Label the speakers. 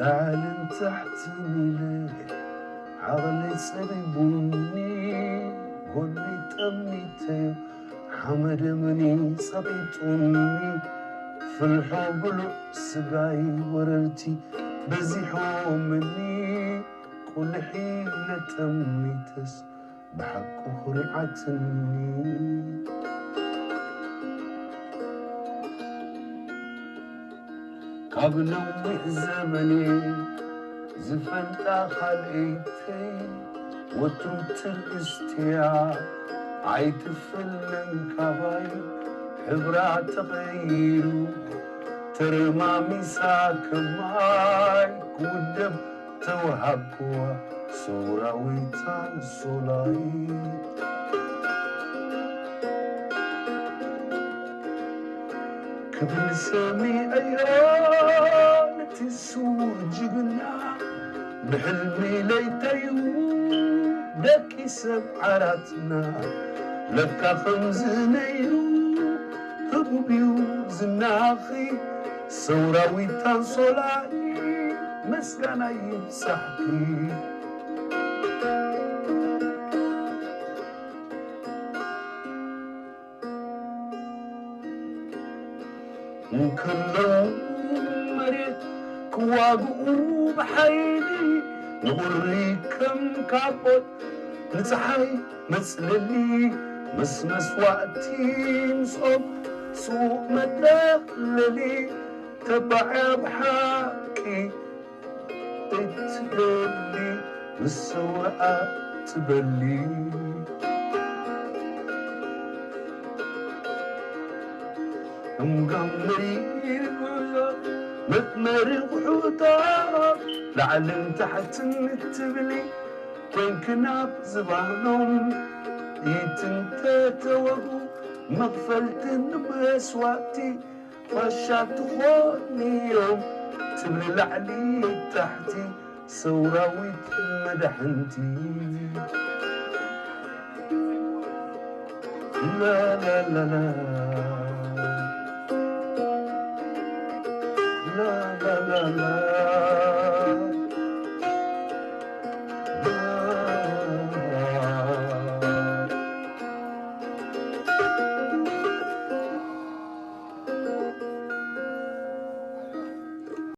Speaker 1: لعلن تحت ميلي عغلي صبيبوني قولي تميتي حمد مني صبيتوني في الحب سقاي وررتي بزيحو مني كل حيلة تميتس بحق خرعتني كابنوي زمني زفنتا خليتي وتروت الاستياء عيتفلن كباي حبرا تغيرو ترمامي ساكماي كودب توهبكوا صورة ويتان صولاي كبل سامي أيران تسور جبنا بحلمي ليتيو لكي سبعراتنا لك خمزنيلو هبوبيو زناخي صوراوي تنصولاي مسكنا يبسحكي كلهم مريت كواقو بحيلي نغري كم كابوت نتحي مسللي مسمس وقتي مصاب سوق مدللي تبع بحاكي تتللي بالسواقة تبلي مقمري متمرغ حوطة لعلم تحت التبلي وين كناب زبانهم يتنتا توقو مغفلة بس وقتي وشات خوني يوم تبلي لعلي تحتي صورة مدحنتي لا لا لا لا لا لا لا